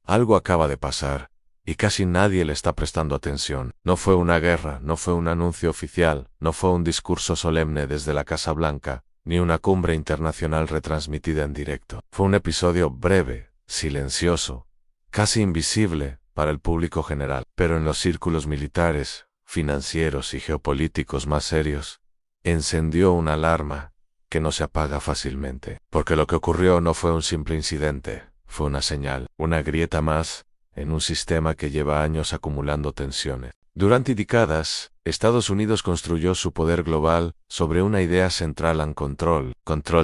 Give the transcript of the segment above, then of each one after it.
Algo acaba de pasar, y casi nadie le está prestando atención. No fue una guerra, no fue un anuncio oficial, no fue un discurso solemne desde la Casa Blanca, ni una cumbre internacional retransmitida en directo. Fue un episodio breve, silencioso, casi invisible para el público general, pero en los círculos militares, financieros y geopolíticos más serios, encendió una alarma que no se apaga fácilmente, porque lo que ocurrió no fue un simple incidente, fue una señal, una grieta más en un sistema que lleva años acumulando tensiones. Durante décadas, Estados Unidos construyó su poder global sobre una idea central en control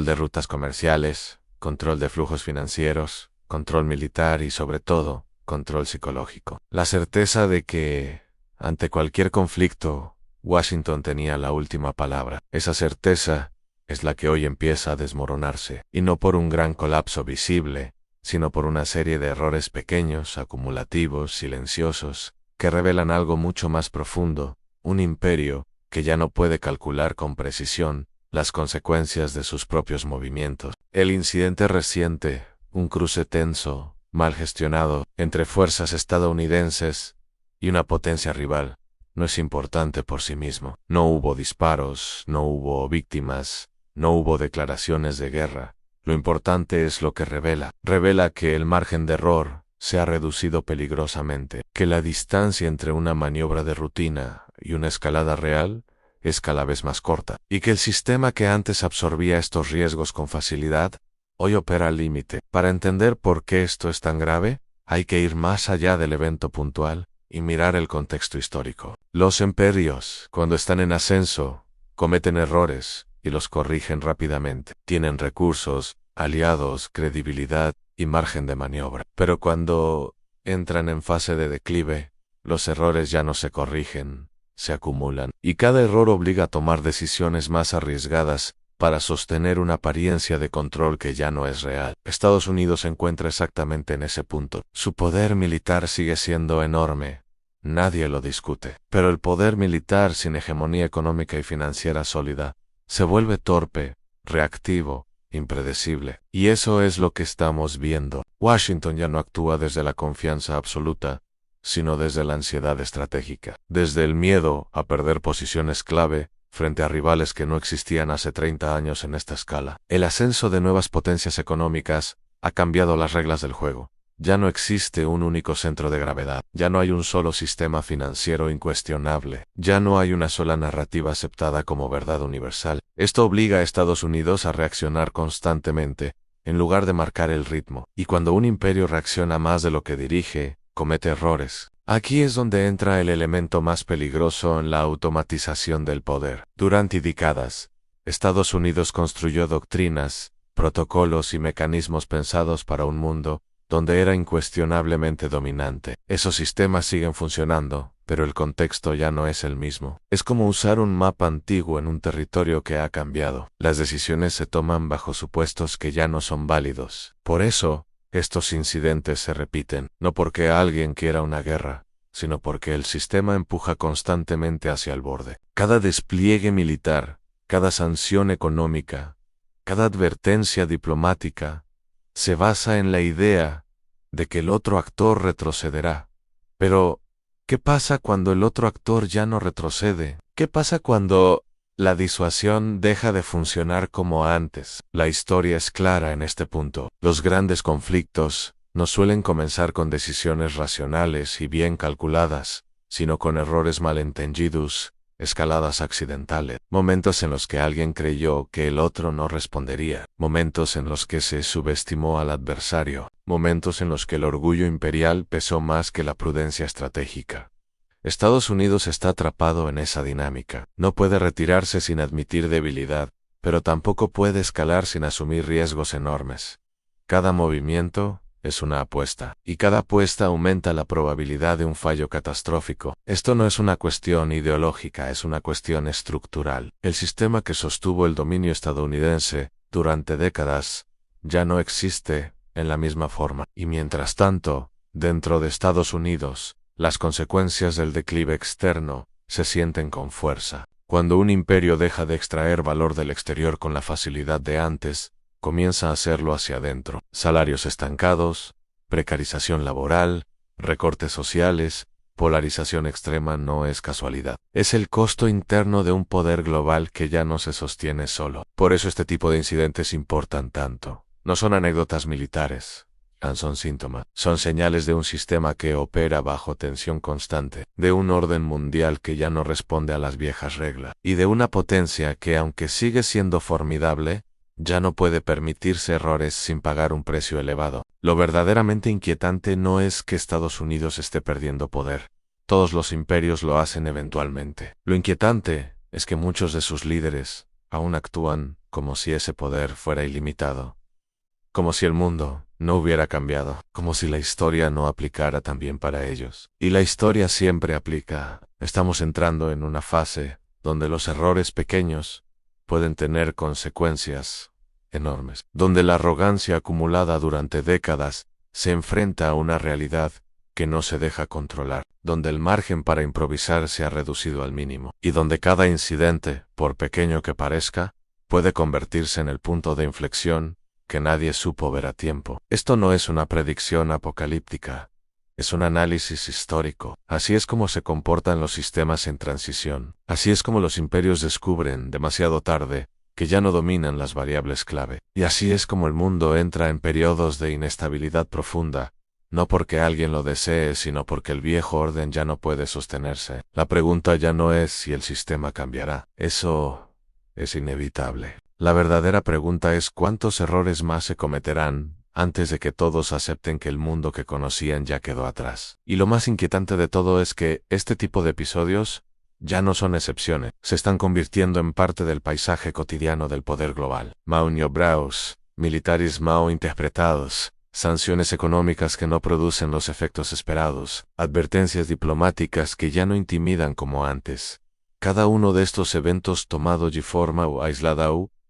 de rutas comerciales, control de flujos financieros, control militar y, sobre todo, control psicológico. La certeza de que, ante cualquier conflicto, Washington tenía la última palabra. Esa certeza es la que hoy empieza a desmoronarse, y no por un gran colapso visible, sino por una serie de errores pequeños, acumulativos, silenciosos, que revelan algo mucho más profundo, un imperio que ya no puede calcular con precisión las consecuencias de sus propios movimientos. El incidente reciente, un cruce tenso, mal gestionado, entre fuerzas estadounidenses y una potencia rival, no es importante por sí mismo. No hubo disparos, no hubo víctimas, no hubo declaraciones de guerra. Lo importante es lo que revela. Revela que el margen de error se ha reducido peligrosamente, que la distancia entre una maniobra de rutina y una escalada real es cada vez más corta, y que el sistema que antes absorbía estos riesgos con facilidad, hoy opera al límite. Para entender por qué esto es tan grave, hay que ir más allá del evento puntual y mirar el contexto histórico. Los imperios, cuando están en ascenso, cometen errores y los corrigen rápidamente. Tienen recursos, aliados, credibilidad y margen de maniobra. Pero cuando entran en fase de declive, los errores ya no se corrigen, se acumulan. Y cada error obliga a tomar decisiones más arriesgadas para sostener una apariencia de control que ya no es real. Estados Unidos se encuentra exactamente en ese punto. Su poder militar sigue siendo enorme. Nadie lo discute. Pero el poder militar sin hegemonía económica y financiera sólida se vuelve torpe, reactivo, impredecible. Y eso es lo que estamos viendo. Washington ya no actúa desde la confianza absoluta, sino desde la ansiedad estratégica. Desde el miedo a perder posiciones clave frente a rivales que no existían hace 30 años en esta escala. El ascenso de nuevas potencias económicas ha cambiado las reglas del juego. Ya no existe un único centro de gravedad, ya no hay un solo sistema financiero incuestionable, ya no hay una sola narrativa aceptada como verdad universal. Esto obliga a Estados Unidos a reaccionar constantemente, en lugar de marcar el ritmo. Y cuando un imperio reacciona más de lo que dirige, comete errores. Aquí es donde entra el elemento más peligroso en la automatización del poder. Durante décadas, Estados Unidos construyó doctrinas, protocolos y mecanismos pensados para un mundo donde era incuestionablemente dominante. Esos sistemas siguen funcionando, pero el contexto ya no es el mismo. Es como usar un mapa antiguo en un territorio que ha cambiado. Las decisiones se toman bajo supuestos que ya no son válidos. Por eso, estos incidentes se repiten, no porque alguien quiera una guerra, sino porque el sistema empuja constantemente hacia el borde. Cada despliegue militar, cada sanción económica, cada advertencia diplomática, se basa en la idea de que el otro actor retrocederá. Pero, ¿qué pasa cuando el otro actor ya no retrocede? ¿Qué pasa cuando la disuasión deja de funcionar como antes? La historia es clara en este punto. Los grandes conflictos no suelen comenzar con decisiones racionales y bien calculadas, sino con errores malentendidos, escaladas accidentales, momentos en los que alguien creyó que el otro no respondería, momentos en los que se subestimó al adversario, momentos en los que el orgullo imperial pesó más que la prudencia estratégica. Estados Unidos está atrapado en esa dinámica. No puede retirarse sin admitir debilidad, pero tampoco puede escalar sin asumir riesgos enormes. Cada movimiento es una apuesta, y cada apuesta aumenta la probabilidad de un fallo catastrófico. Esto no es una cuestión ideológica, es una cuestión estructural. El sistema que sostuvo el dominio estadounidense durante décadas ya no existe en la misma forma. Y mientras tanto, dentro de Estados Unidos, las consecuencias del declive externo se sienten con fuerza. Cuando un imperio deja de extraer valor del exterior con la facilidad de antes, comienza a hacerlo hacia adentro. Salarios estancados, precarización laboral, recortes sociales, polarización extrema no es casualidad. Es el costo interno de un poder global que ya no se sostiene solo. Por eso este tipo de incidentes importan tanto. No son anécdotas militares, son síntomas. Son señales de un sistema que opera bajo tensión constante, de un orden mundial que ya no responde a las viejas reglas, y de una potencia que, aunque sigue siendo formidable, ya no puede permitirse errores sin pagar un precio elevado. Lo verdaderamente inquietante no es que Estados Unidos esté perdiendo poder. Todos los imperios lo hacen eventualmente. Lo inquietante es que muchos de sus líderes aún actúan como si ese poder fuera ilimitado, como si el mundo no hubiera cambiado, como si la historia no aplicara también para ellos. Y la historia siempre aplica. Estamos entrando en una fase donde los errores pequeños pueden tener consecuencias enormes, donde la arrogancia acumulada durante décadas se enfrenta a una realidad que no se deja controlar, donde el margen para improvisar se ha reducido al mínimo, y donde cada incidente, por pequeño que parezca, puede convertirse en el punto de inflexión que nadie supo ver a tiempo. Esto no es una predicción apocalíptica, es un análisis histórico. Así es como se comportan los sistemas en transición. Así es como los imperios descubren, demasiado tarde, que ya no dominan las variables clave. Y así es como el mundo entra en periodos de inestabilidad profunda, no porque alguien lo desee, sino porque el viejo orden ya no puede sostenerse. La pregunta ya no es si el sistema cambiará. Eso es inevitable. La verdadera pregunta es cuántos errores más se cometerán antes de que todos acepten que el mundo que conocían ya quedó atrás. Y lo más inquietante de todo es que este tipo de episodios ya no son excepciones, se están convirtiendo en parte del paisaje cotidiano del poder global. Mauniobraus, militares mal interpretados, sanciones económicas que no producen los efectos esperados, advertencias diplomáticas que ya no intimidan como antes. Cada uno de estos eventos tomado de forma o aislada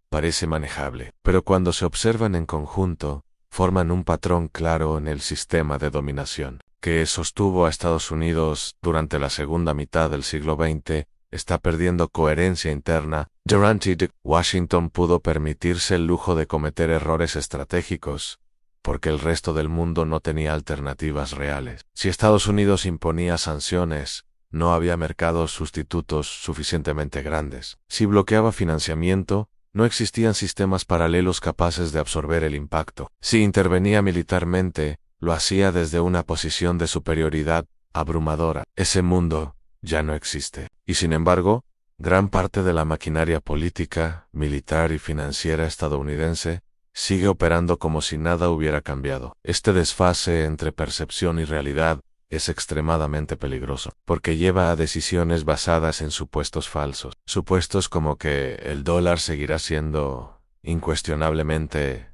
parece manejable, pero cuando se observan en conjunto, forman un patrón claro en el sistema de dominación que sostuvo a Estados Unidos durante la segunda mitad del siglo XX, está perdiendo coherencia interna. Durante Washington pudo permitirse el lujo de cometer errores estratégicos, porque el resto del mundo no tenía alternativas reales. Si Estados Unidos imponía sanciones, no había mercados sustitutos suficientemente grandes. Si bloqueaba financiamiento, no existían sistemas paralelos capaces de absorber el impacto. Si intervenía militarmente, lo hacía desde una posición de superioridad abrumadora. Ese mundo ya no existe. Y sin embargo, gran parte de la maquinaria política, militar y financiera estadounidense sigue operando como si nada hubiera cambiado. Este desfase entre percepción y realidad es extremadamente peligroso, porque lleva a decisiones basadas en supuestos falsos. Supuestos como que el dólar seguirá siendo, incuestionablemente,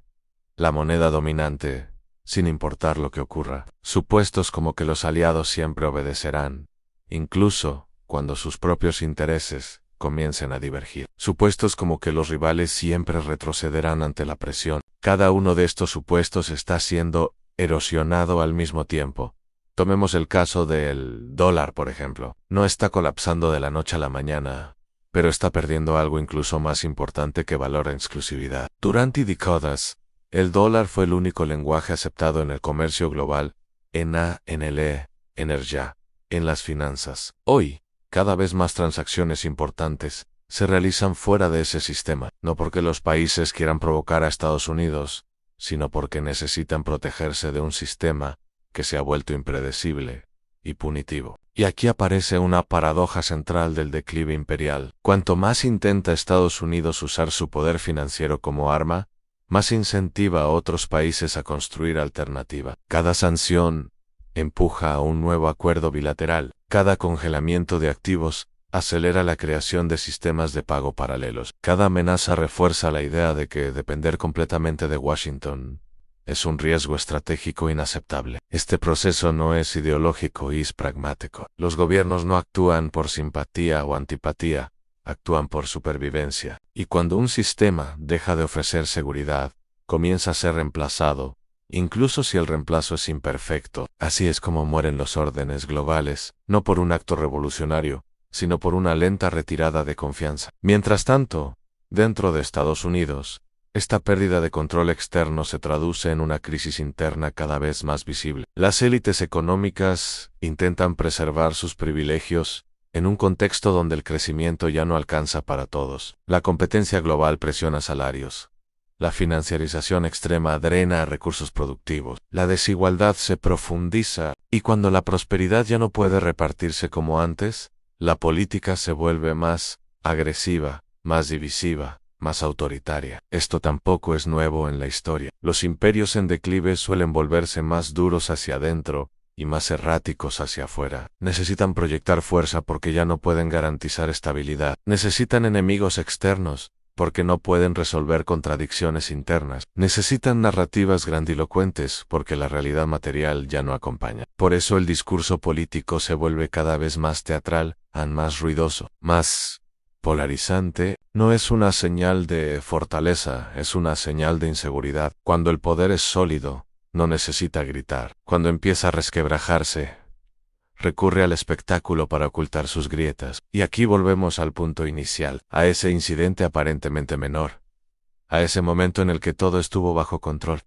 la moneda dominante, sin importar lo que ocurra. Supuestos como que los aliados siempre obedecerán, incluso cuando sus propios intereses comiencen a divergir. Supuestos como que los rivales siempre retrocederán ante la presión. Cada uno de estos supuestos está siendo erosionado al mismo tiempo. Tomemos el caso del dólar, por ejemplo. No está colapsando de la noche a la mañana, pero está perdiendo algo incluso más importante que valor e exclusividad. Durante décadas, el dólar fue el único lenguaje aceptado en el comercio global, en energía, en las finanzas. Hoy, cada vez más transacciones importantes se realizan fuera de ese sistema, no porque los países quieran provocar a Estados Unidos, sino porque necesitan protegerse de un sistema que se ha vuelto impredecible y punitivo. Y aquí aparece una paradoja central del declive imperial. Cuanto más intenta Estados Unidos usar su poder financiero como arma, más incentiva a otros países a construir alternativa. Cada sanción empuja a un nuevo acuerdo bilateral. Cada congelamiento de activos acelera la creación de sistemas de pago paralelos. Cada amenaza refuerza la idea de que depender completamente de Washington es un riesgo estratégico inaceptable. Este proceso no es ideológico y es pragmático. Los gobiernos no actúan por simpatía o antipatía, actúan por supervivencia. Y cuando un sistema deja de ofrecer seguridad, comienza a ser reemplazado, incluso si el reemplazo es imperfecto. Así es como mueren los órdenes globales, no por un acto revolucionario, sino por una lenta retirada de confianza. Mientras tanto, dentro de Estados Unidos, Esta pérdida de control externo se traduce en una crisis interna cada vez más visible. Las élites económicas intentan preservar sus privilegios en un contexto donde el crecimiento ya no alcanza para todos. La competencia global presiona salarios. La financiarización extrema drena recursos productivos. La desigualdad se profundiza y cuando la prosperidad ya no puede repartirse como antes, la política se vuelve más agresiva, más divisiva, más autoritaria. Esto tampoco es nuevo en la historia. Los imperios en declive suelen volverse más duros hacia adentro y más erráticos hacia afuera. Necesitan proyectar fuerza porque ya no pueden garantizar estabilidad. Necesitan enemigos externos porque no pueden resolver contradicciones internas. Necesitan narrativas grandilocuentes porque la realidad material ya no acompaña. Por eso el discurso político se vuelve cada vez más teatral, más ruidoso, más polarizante. No es una señal de fortaleza, es una señal de inseguridad. Cuando el poder es sólido, no necesita gritar. Cuando empieza a resquebrajarse, recurre al espectáculo para ocultar sus grietas. Y aquí volvemos al punto inicial, a ese incidente aparentemente menor, a ese momento en el que todo estuvo bajo control.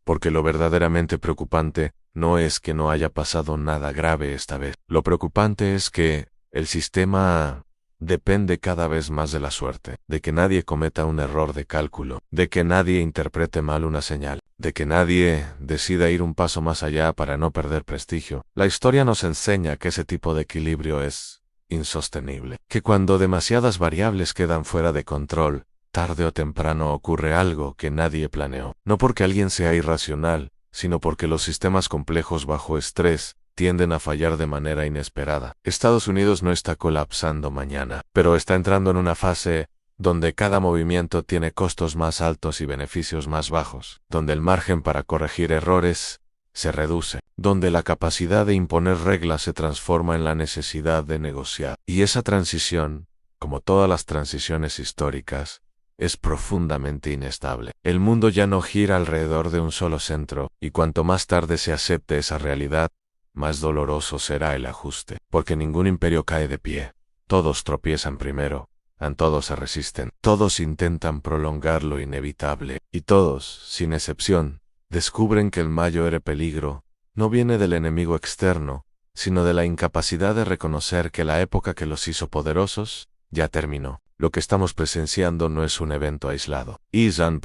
Porque lo verdaderamente preocupante no es que no haya pasado nada grave esta vez. Lo preocupante es que el sistema depende cada vez más de la suerte, de que nadie cometa un error de cálculo, de que nadie interprete mal una señal, de que nadie decida ir un paso más allá para no perder prestigio. La historia nos enseña que ese tipo de equilibrio es insostenible, que cuando demasiadas variables quedan fuera de control, tarde o temprano ocurre algo que nadie planeó. No porque alguien sea irracional, sino porque los sistemas complejos bajo estrés tienden a fallar de manera inesperada. Estados Unidos no está colapsando mañana, pero está entrando en una fase donde cada movimiento tiene costos más altos y beneficios más bajos, donde el margen para corregir errores se reduce, donde la capacidad de imponer reglas se transforma en la necesidad de negociar. Y esa transición, como todas las transiciones históricas, es profundamente inestable. El mundo ya no gira alrededor de un solo centro, y cuanto más tarde se acepte esa realidad, más doloroso será el ajuste, porque ningún imperio cae de pie. Todos tropiezan primero, todos se resisten, todos intentan prolongar lo inevitable, y todos, sin excepción, descubren que el mayor peligro no viene del enemigo externo, sino de la incapacidad de reconocer que la época que los hizo poderosos ya terminó. Lo que estamos presenciando no es un evento aislado, es un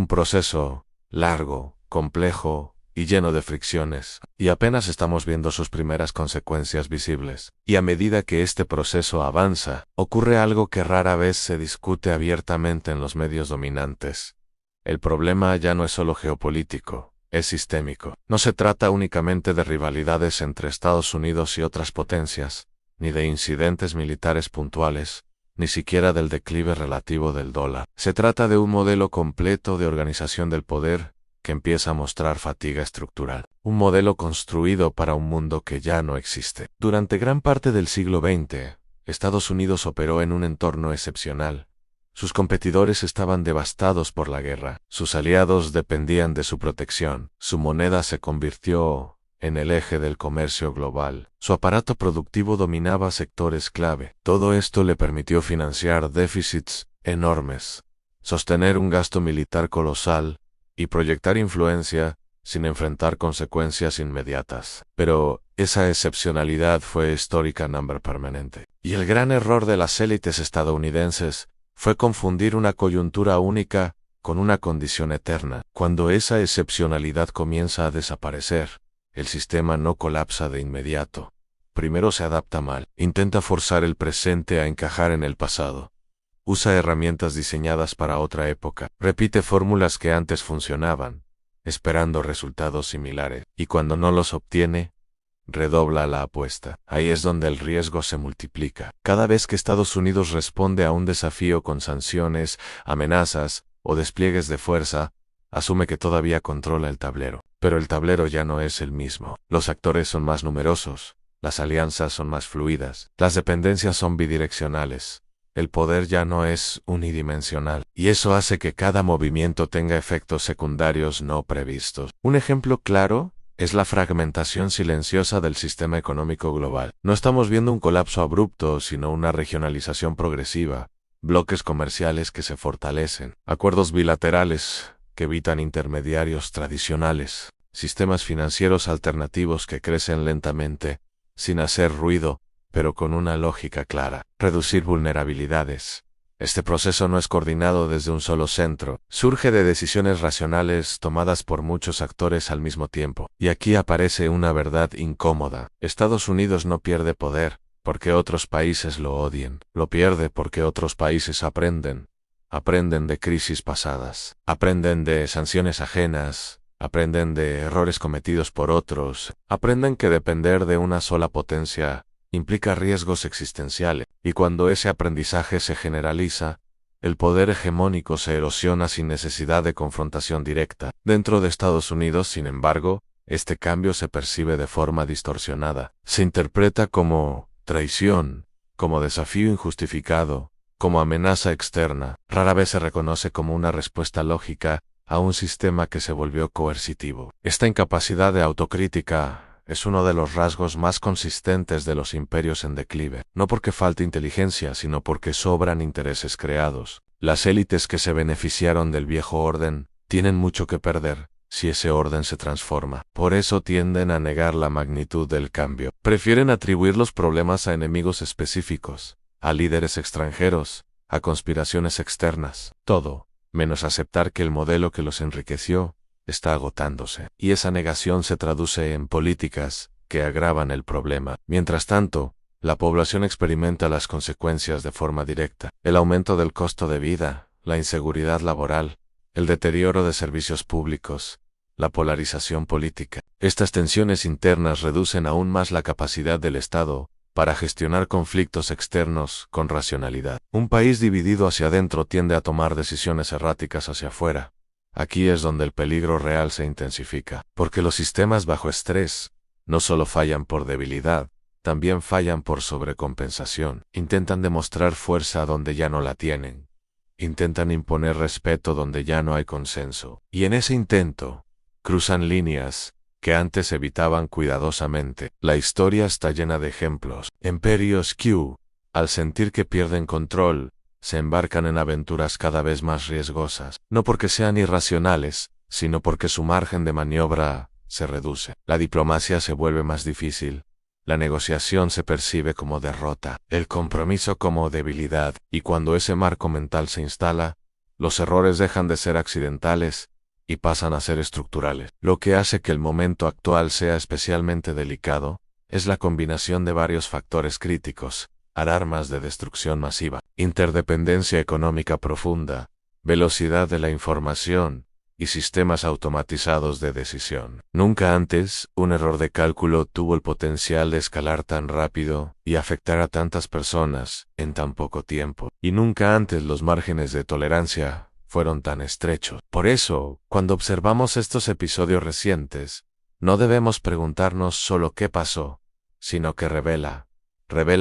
proceso largo, complejo, y lleno de fricciones, y apenas estamos viendo sus primeras consecuencias visibles. Y a medida que este proceso avanza, ocurre algo que rara vez se discute abiertamente en los medios dominantes. El problema ya no es solo geopolítico, es sistémico. No se trata únicamente de rivalidades entre Estados Unidos y otras potencias, ni de incidentes militares puntuales, ni siquiera del declive relativo del dólar. Se trata de un modelo completo de organización del poder, que empieza a mostrar fatiga estructural. Un modelo construido para un mundo que ya no existe. Durante gran parte del siglo XX, Estados Unidos operó en un entorno excepcional. Sus competidores estaban devastados por la guerra. Sus aliados dependían de su protección. Su moneda se convirtió en el eje del comercio global. Su aparato productivo dominaba sectores clave. Todo esto le permitió financiar déficits enormes, sostener un gasto militar colosal, y proyectar influencia sin enfrentar consecuencias inmediatas. Pero esa excepcionalidad fue histórica permanente. Y el gran error de las élites estadounidenses fue confundir una coyuntura única con una condición eterna. Cuando esa excepcionalidad comienza a desaparecer, el sistema no colapsa de inmediato. Primero se adapta mal, intenta forzar el presente a encajar en el pasado. Usa herramientas diseñadas para otra época, repite fórmulas que antes funcionaban, esperando resultados similares, y cuando no los obtiene, redobla la apuesta. Ahí es donde el riesgo se multiplica. Cada vez que Estados Unidos responde a un desafío con sanciones, amenazas o despliegues de fuerza, asume que todavía controla el tablero. Pero el tablero ya no es el mismo. Los actores son más numerosos, las alianzas son más fluidas, las dependencias son bidireccionales. El poder ya no es unidimensional, y eso hace que cada movimiento tenga efectos secundarios no previstos. Un ejemplo claro es la fragmentación silenciosa del sistema económico global. No estamos viendo un colapso abrupto, sino una regionalización progresiva, bloques comerciales que se fortalecen, acuerdos bilaterales que evitan intermediarios tradicionales, sistemas financieros alternativos que crecen lentamente, sin hacer ruido, pero con una lógica clara. Reducir vulnerabilidades. Este proceso no es coordinado desde un solo centro, surge de decisiones racionales tomadas por muchos actores al mismo tiempo. Y aquí aparece una verdad incómoda. Estados Unidos no pierde poder porque otros países lo odien, lo pierde porque otros países aprenden. Aprenden de crisis pasadas, aprenden de sanciones ajenas, aprenden de errores cometidos por otros, aprenden que depender de una sola potencia implica riesgos existenciales, y cuando ese aprendizaje se generaliza, el poder hegemónico se erosiona sin necesidad de confrontación directa. Dentro de Estados Unidos, sin embargo, este cambio se percibe de forma distorsionada. Se interpreta como traición, como desafío injustificado, como amenaza externa. Rara vez se reconoce como una respuesta lógica a un sistema que se volvió coercitivo. Esta incapacidad de autocrítica es uno de los rasgos más consistentes de los imperios en declive, no porque falte inteligencia, sino porque sobran intereses creados. Las élites que se beneficiaron del viejo orden tienen mucho que perder si ese orden se transforma. Por eso tienden a negar la magnitud del cambio. Prefieren atribuir los problemas a enemigos específicos, a líderes extranjeros, a conspiraciones externas. Todo, menos aceptar que el modelo que los enriqueció está agotándose, y esa negación se traduce en políticas que agravan el problema. Mientras tanto, la población experimenta las consecuencias de forma directa: el aumento del costo de vida, la inseguridad laboral, el deterioro de servicios públicos, la polarización política. Estas tensiones internas reducen aún más la capacidad del Estado para gestionar conflictos externos con racionalidad. Un país dividido hacia adentro tiende a tomar decisiones erráticas hacia afuera. Aquí es donde el peligro real se intensifica, porque los sistemas bajo estrés no solo fallan por debilidad, también fallan por sobrecompensación. Intentan demostrar fuerza donde ya no la tienen. Intentan imponer respeto donde ya no hay consenso. Y en ese intento, cruzan líneas que antes evitaban cuidadosamente. La historia está llena de ejemplos. Imperios que, al sentir que pierden control, se embarcan en aventuras cada vez más riesgosas, no porque sean irracionales, sino porque su margen de maniobra se reduce. La diplomacia se vuelve más difícil, la negociación se percibe como derrota, el compromiso como debilidad, y cuando ese marco mental se instala, los errores dejan de ser accidentales y pasan a ser estructurales. Lo que hace que el momento actual sea especialmente delicado es la combinación de varios factores críticos: armas de destrucción masiva, interdependencia económica profunda, velocidad de la información y sistemas automatizados de decisión. Nunca antes un error de cálculo tuvo el potencial de escalar tan rápido y afectar a tantas personas en tan poco tiempo. Y nunca antes los márgenes de tolerancia fueron tan estrechos. Por eso, cuando observamos estos episodios recientes, no debemos preguntarnos solo qué pasó, sino que revela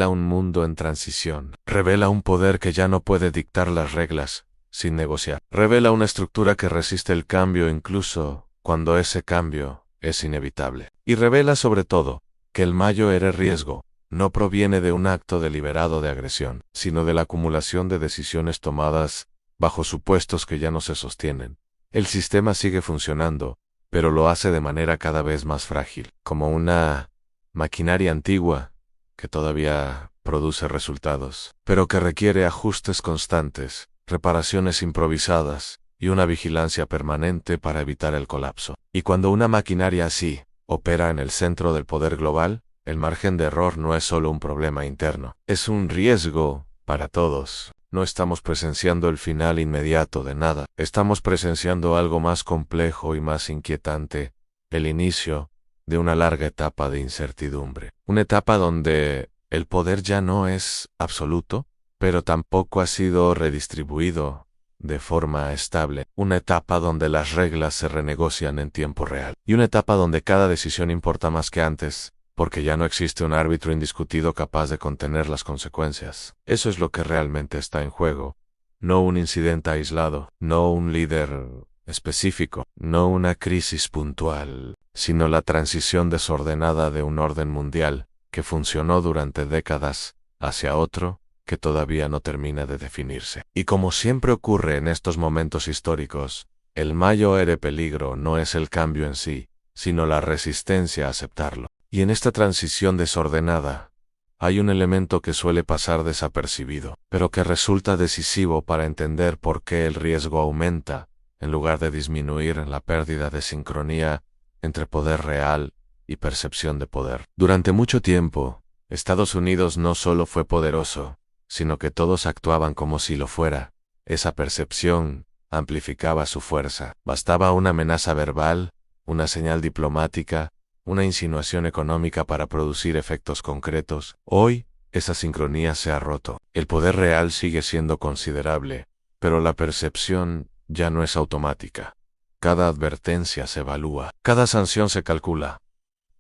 un mundo en transición, revela un poder que ya no puede dictar las reglas sin negociar, revela una estructura que resiste el cambio incluso cuando ese cambio es inevitable, y revela sobre todo que el mayor riesgo no proviene de un acto deliberado de agresión, sino de la acumulación de decisiones tomadas bajo supuestos que ya no se sostienen. El sistema sigue funcionando, pero lo hace de manera cada vez más frágil, como una maquinaria antigua que todavía produce resultados, pero que requiere ajustes constantes, reparaciones improvisadas y una vigilancia permanente para evitar el colapso. Y cuando una maquinaria así opera en el centro del poder global, el margen de error no es solo un problema interno, es un riesgo para todos. No estamos presenciando el final inmediato de nada, estamos presenciando algo más complejo y más inquietante: el inicio de una larga etapa de incertidumbre. Una etapa donde el poder ya no es absoluto, pero tampoco ha sido redistribuido de forma estable. Una etapa donde las reglas se renegocian en tiempo real. Y una etapa donde cada decisión importa más que antes, porque ya no existe un árbitro indiscutido capaz de contener las consecuencias. Eso es lo que realmente está en juego. No un incidente aislado, no un líder específico, no una crisis puntual, sino la transición desordenada de un orden mundial que funcionó durante décadas hacia otro que todavía no termina de definirse. Y como siempre ocurre en estos momentos históricos, el mayor peligro no es el cambio en sí, sino la resistencia a aceptarlo. Y en esta transición desordenada, hay un elemento que suele pasar desapercibido, pero que resulta decisivo para entender por qué el riesgo aumenta, en lugar de disminuir en la pérdida de sincronía entre poder real y percepción de poder. Durante mucho tiempo, Estados Unidos no solo fue poderoso, sino que todos actuaban como si lo fuera. Esa percepción amplificaba su fuerza. Bastaba una amenaza verbal, una señal diplomática, una insinuación económica para producir efectos concretos. Hoy, esa sincronía se ha roto. El poder real sigue siendo considerable, pero la percepción ya no es automática. Cada advertencia se evalúa, cada sanción se calcula,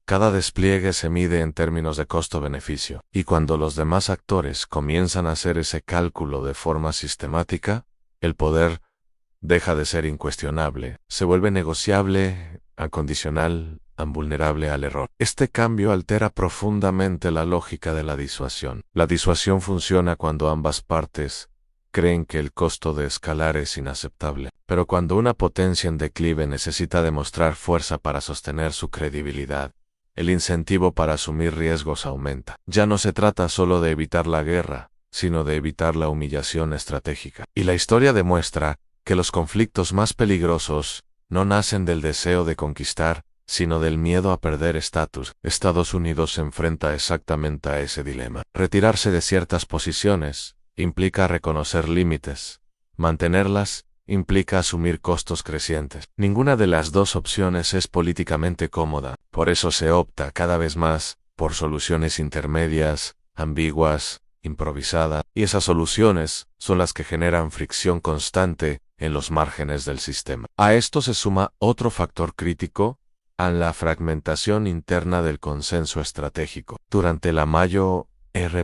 cada despliegue se mide en términos de costo-beneficio. Y cuando los demás actores comienzan a hacer ese cálculo de forma sistemática, el poder deja de ser incuestionable, se vuelve negociable, acondicional, vulnerable al error. Este cambio altera profundamente la lógica de la disuasión. La disuasión funciona cuando ambas partes creen que el costo de escalar es inaceptable. Pero cuando una potencia en declive necesita demostrar fuerza para sostener su credibilidad, el incentivo para asumir riesgos aumenta. Ya no se trata solo de evitar la guerra, sino de evitar la humillación estratégica. Y la historia demuestra que los conflictos más peligrosos no nacen del deseo de conquistar, sino del miedo a perder estatus. Estados Unidos se enfrenta exactamente a ese dilema. Retirarse de ciertas posiciones implica reconocer límites. Mantenerlas implica asumir costos crecientes. Ninguna de las dos opciones es políticamente cómoda. Por eso se opta cada vez más por soluciones intermedias, ambiguas, improvisadas, y esas soluciones son las que generan fricción constante en los márgenes del sistema. A esto se suma otro factor crítico, a la fragmentación interna del consenso estratégico. Durante la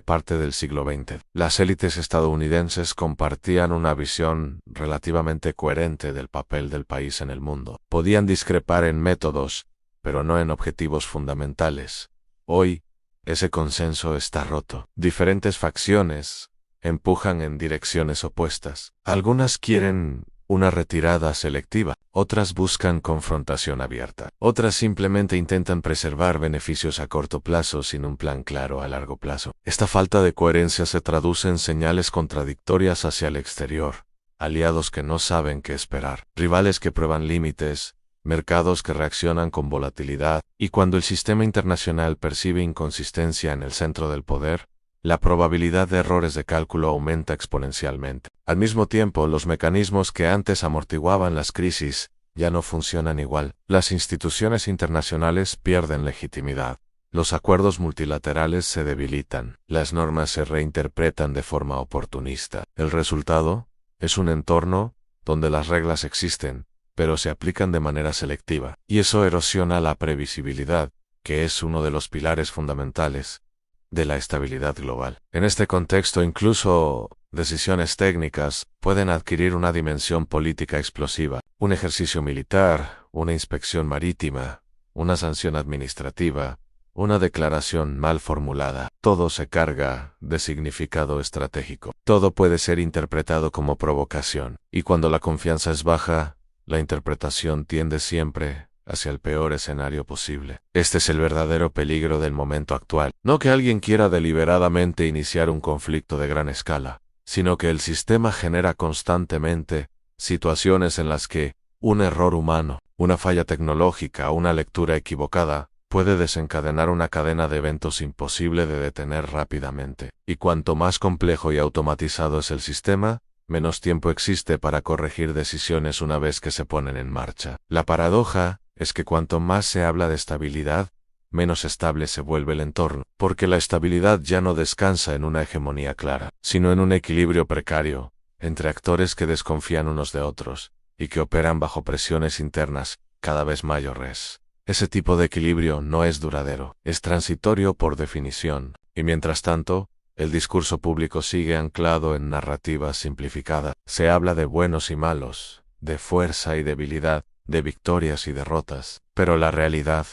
parte del siglo XX, las élites estadounidenses compartían una visión relativamente coherente del papel del país en el mundo. Podían discrepar en métodos, pero no en objetivos fundamentales. Hoy, ese consenso está roto. Diferentes facciones empujan en direcciones opuestas. Algunas quieren una retirada selectiva, otras buscan confrontación abierta, otras simplemente intentan preservar beneficios a corto plazo sin un plan claro a largo plazo. Esta falta de coherencia se traduce en señales contradictorias hacia el exterior, aliados que no saben qué esperar, rivales que prueban límites, mercados que reaccionan con volatilidad, y cuando el sistema internacional percibe inconsistencia en el centro del poder, la probabilidad de errores de cálculo aumenta exponencialmente. Al mismo tiempo, los mecanismos que antes amortiguaban las crisis ya no funcionan igual. Las instituciones internacionales pierden legitimidad. Los acuerdos multilaterales se debilitan. Las normas se reinterpretan de forma oportunista. El resultado es un entorno donde las reglas existen, pero se aplican de manera selectiva. Y eso erosiona la previsibilidad, que es uno de los pilares fundamentales de la estabilidad global. En este contexto, incluso decisiones técnicas pueden adquirir una dimensión política explosiva. Un ejercicio militar, una inspección marítima, una sanción administrativa, una declaración mal formulada. Todo se carga de significado estratégico. Todo puede ser interpretado como provocación. Y cuando la confianza es baja, la interpretación tiende siempre hacia el peor escenario posible. Este es el verdadero peligro del momento actual. No que alguien quiera deliberadamente iniciar un conflicto de gran escala, sino que el sistema genera constantemente situaciones en las que un error humano, una falla tecnológica o una lectura equivocada puede desencadenar una cadena de eventos imposible de detener rápidamente. Y cuanto más complejo y automatizado es el sistema, menos tiempo existe para corregir decisiones una vez que se ponen en marcha. La paradoja es que cuanto más se habla de estabilidad, menos estable se vuelve el entorno, porque la estabilidad ya no descansa en una hegemonía clara, sino en un equilibrio precario, entre actores que desconfían unos de otros, y que operan bajo presiones internas cada vez mayores. Ese tipo de equilibrio no es duradero, es transitorio por definición, y mientras tanto, el discurso público sigue anclado en narrativas simplificadas. Se habla de buenos y malos, de fuerza y debilidad, de victorias y derrotas, pero la realidad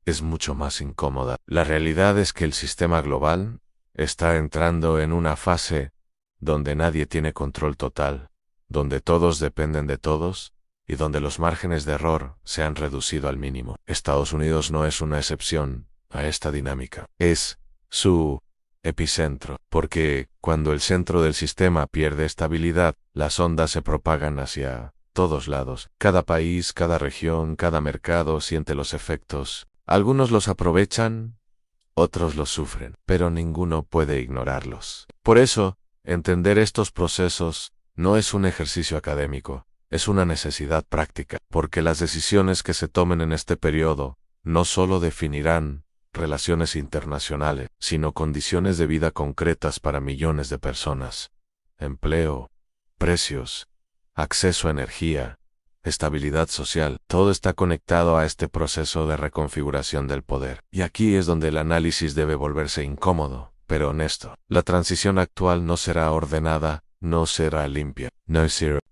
es mucho más incómoda. La realidad es que el sistema global está entrando en una fase donde nadie tiene control total, donde todos dependen de todos y donde los márgenes de error se han reducido al mínimo. Estados Unidos no es una excepción a esta dinámica. Es su epicentro, porque cuando el centro del sistema pierde estabilidad, las ondas se propagan hacia todos lados. Cada país, cada región, cada mercado siente los efectos. Algunos los aprovechan, otros los sufren, pero ninguno puede ignorarlos. Por eso, entender estos procesos no es un ejercicio académico, es una necesidad práctica, porque las decisiones que se tomen en este periodo no solo definirán relaciones internacionales, sino condiciones de vida concretas para millones de personas. Empleo, precios, acceso a energía, estabilidad social, todo está conectado a este proceso de reconfiguración del poder. Y aquí es donde el análisis debe volverse incómodo, pero honesto. La transición actual no será ordenada, no será limpia, no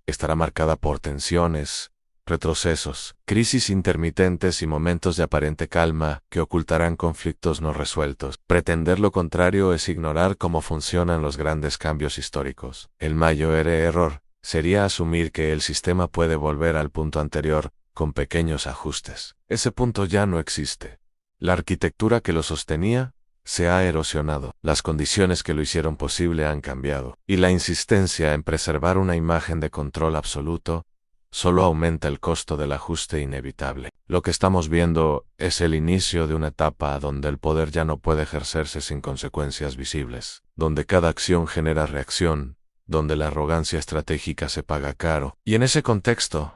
estará marcada por tensiones, retrocesos, crisis intermitentes y momentos de aparente calma que ocultarán conflictos no resueltos. Pretender lo contrario es ignorar cómo funcionan los grandes cambios históricos. El mayor error sería asumir que el sistema puede volver al punto anterior con pequeños ajustes. Ese punto ya no existe. La arquitectura que lo sostenía se ha erosionado, las condiciones que lo hicieron posible han cambiado, y la insistencia en preservar una imagen de control absoluto solo aumenta el costo del ajuste inevitable. Lo que estamos viendo es el inicio de una etapa donde el poder ya no puede ejercerse sin consecuencias visibles, donde cada acción genera reacción, donde la arrogancia estratégica se paga caro. Y en ese contexto,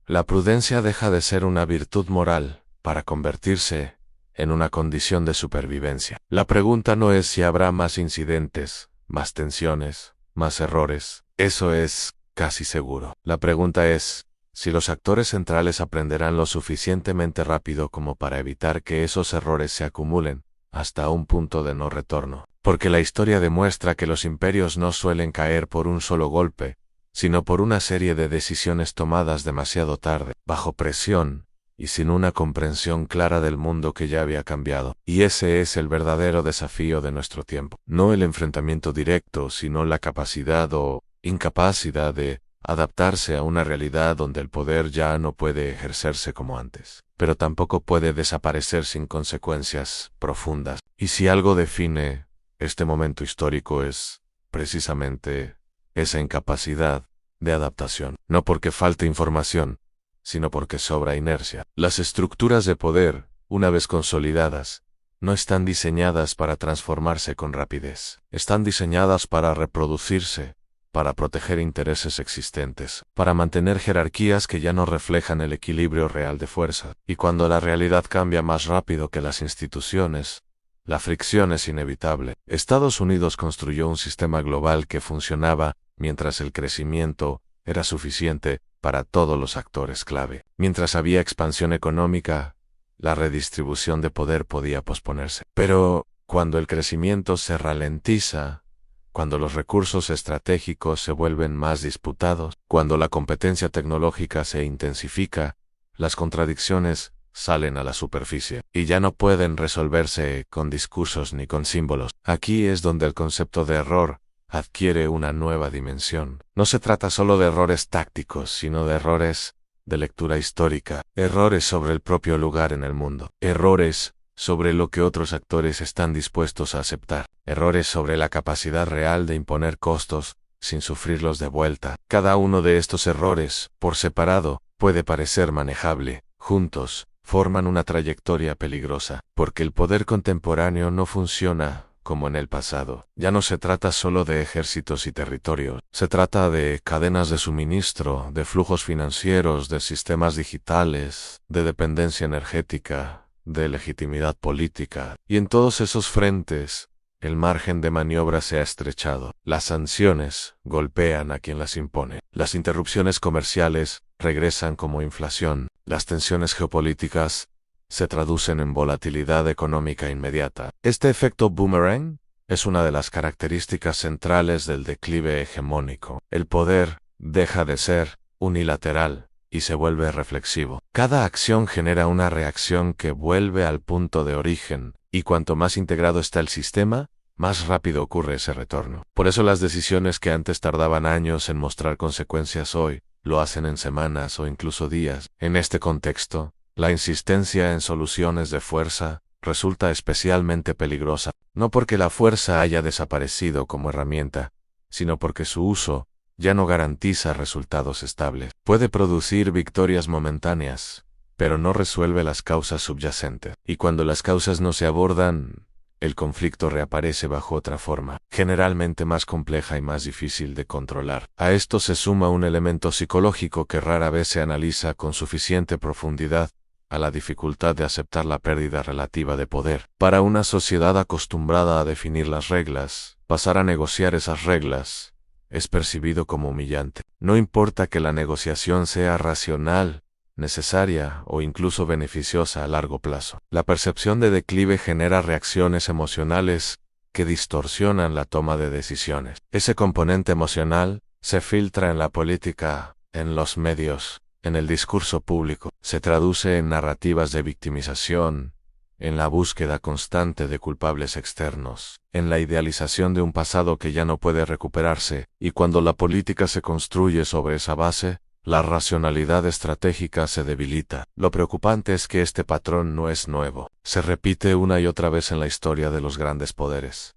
la prudencia deja de ser una virtud moral para convertirse en una condición de supervivencia. La pregunta no es si habrá más incidentes, más tensiones, más errores. Eso es casi seguro. La pregunta es si los actores centrales aprenderán lo suficientemente rápido como para evitar que esos errores se acumulen hasta un punto de no retorno. Porque la historia demuestra que los imperios no suelen caer por un solo golpe, sino por una serie de decisiones tomadas demasiado tarde, bajo presión, y sin una comprensión clara del mundo que ya había cambiado. Y ese es el verdadero desafío de nuestro tiempo. No el enfrentamiento directo, sino la capacidad o incapacidad de adaptarse a una realidad donde el poder ya no puede ejercerse como antes, pero tampoco puede desaparecer sin consecuencias profundas. Y si algo define este momento histórico es, precisamente, esa incapacidad de adaptación. No porque falte información, sino porque sobra inercia. Las estructuras de poder, una vez consolidadas, no están diseñadas para transformarse con rapidez. Están diseñadas para reproducirse, para proteger intereses existentes, para mantener jerarquías que ya no reflejan el equilibrio real de fuerza. Y cuando la realidad cambia más rápido que las instituciones, la fricción es inevitable. Estados Unidos construyó un sistema global que funcionaba mientras el crecimiento era suficiente para todos los actores clave. Mientras había expansión económica, la redistribución de poder podía posponerse. Pero cuando el crecimiento se ralentiza, cuando los recursos estratégicos se vuelven más disputados, cuando la competencia tecnológica se intensifica, las contradicciones salen a la superficie y ya no pueden resolverse con discursos ni con símbolos. Aquí es donde el concepto de error adquiere una nueva dimensión. No se trata solo de errores tácticos, sino de errores de lectura histórica, errores sobre el propio lugar en el mundo, errores sobre lo que otros actores están dispuestos a aceptar, errores sobre la capacidad real de imponer costos sin sufrirlos de vuelta. Cada uno de estos errores, por separado, puede parecer manejable. Juntos, forman una trayectoria peligrosa, porque el poder contemporáneo no funciona como en el pasado. Ya no se trata solo de ejércitos y territorios, se trata de cadenas de suministro, de flujos financieros, de sistemas digitales, de dependencia energética, de legitimidad política. Y en todos esos frentes, el margen de maniobra se ha estrechado. Las sanciones golpean a quien las impone. Las interrupciones comerciales regresan como inflación. Las tensiones geopolíticas se traducen en volatilidad económica inmediata. Este efecto boomerang es una de las características centrales del declive hegemónico. El poder deja de ser unilateral y se vuelve reflexivo. Cada acción genera una reacción que vuelve al punto de origen, y cuanto más integrado está el sistema, más rápido ocurre ese retorno. Por eso las decisiones que antes tardaban años en mostrar consecuencias hoy, lo hacen en semanas o incluso días. En este contexto, la insistencia en soluciones de fuerza resulta especialmente peligrosa, no porque la fuerza haya desaparecido como herramienta, sino porque su uso ya no garantiza resultados estables. Puede producir victorias momentáneas, pero no resuelve las causas subyacentes. Y cuando las causas no se abordan, el conflicto reaparece bajo otra forma, generalmente más compleja y más difícil de controlar. A esto se suma un elemento psicológico que rara vez se analiza con suficiente profundidad, a la dificultad de aceptar la pérdida relativa de poder. Para una sociedad acostumbrada a definir las reglas, pasar a negociar esas reglas es percibido como humillante. No importa que la negociación sea racional, necesaria o incluso beneficiosa a largo plazo. La percepción de declive genera reacciones emocionales que distorsionan la toma de decisiones. Ese componente emocional se filtra en la política, en los medios, en el discurso público, se traduce en narrativas de victimización, en la búsqueda constante de culpables externos, en la idealización de un pasado que ya no puede recuperarse, y cuando la política se construye sobre esa base, la racionalidad estratégica se debilita. Lo preocupante es que este patrón no es nuevo. Se repite una y otra vez en la historia de los grandes poderes.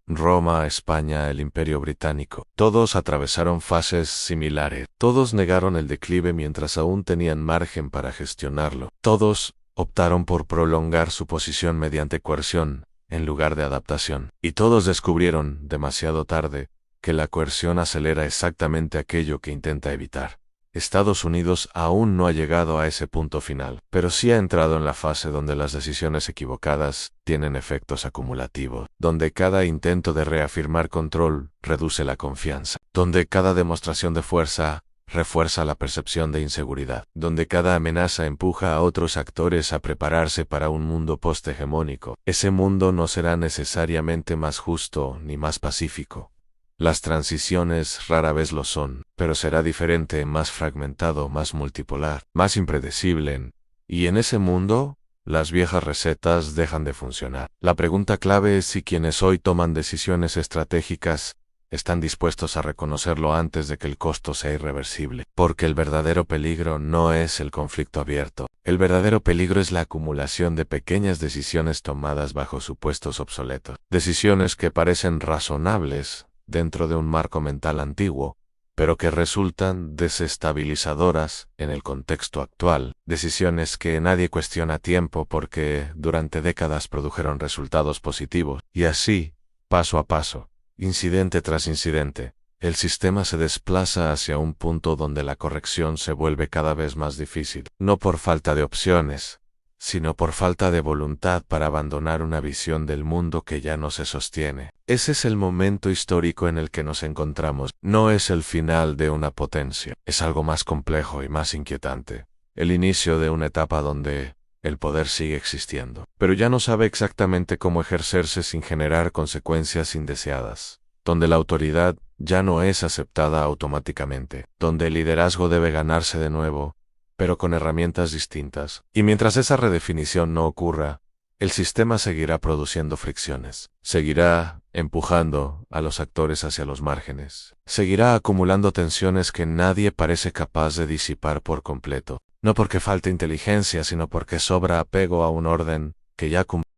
Roma, España, el Imperio Británico. Todos atravesaron fases similares. Todos negaron el declive mientras aún tenían margen para gestionarlo. Todos optaron por prolongar su posición mediante coerción, en lugar de adaptación. Y todos descubrieron, demasiado tarde, que la coerción acelera exactamente aquello que intenta evitar. Estados Unidos aún no ha llegado a ese punto final, pero sí ha entrado en la fase donde las decisiones equivocadas tienen efectos acumulativos, donde cada intento de reafirmar control reduce la confianza, donde cada demostración de fuerza refuerza la percepción de inseguridad, donde cada amenaza empuja a otros actores a prepararse para un mundo posthegemónico. Ese mundo no será necesariamente más justo ni más pacífico. Las transiciones rara vez lo son, pero será diferente, más fragmentado, más multipolar, más impredecible. Y en ese mundo, las viejas recetas dejan de funcionar. La pregunta clave es si quienes hoy toman decisiones estratégicas están dispuestos a reconocerlo antes de que el costo sea irreversible. Porque el verdadero peligro no es el conflicto abierto. El verdadero peligro es la acumulación de pequeñas decisiones tomadas bajo supuestos obsoletos. Decisiones que parecen razonables dentro de un marco mental antiguo, pero que resultan desestabilizadoras en el contexto actual. Decisiones que nadie cuestiona a tiempo porque durante décadas produjeron resultados positivos. Y así, paso a paso, incidente tras incidente, el sistema se desplaza hacia un punto donde la corrección se vuelve cada vez más difícil, no por falta de opciones, sino por falta de voluntad para abandonar una visión del mundo que ya no se sostiene. Ese es el momento histórico en el que nos encontramos. No es el final de una potencia, es algo más complejo y más inquietante. El inicio de una etapa donde el poder sigue existiendo, pero ya no sabe exactamente cómo ejercerse sin generar consecuencias indeseadas. Donde la autoridad ya no es aceptada automáticamente. Donde el liderazgo debe ganarse de nuevo, pero con herramientas distintas. Y mientras esa redefinición no ocurra, el sistema seguirá produciendo fricciones. Seguirá empujando a los actores hacia los márgenes. Seguirá acumulando tensiones que nadie parece capaz de disipar por completo. No porque falte inteligencia, sino porque sobra apego a un orden que ya cumplió.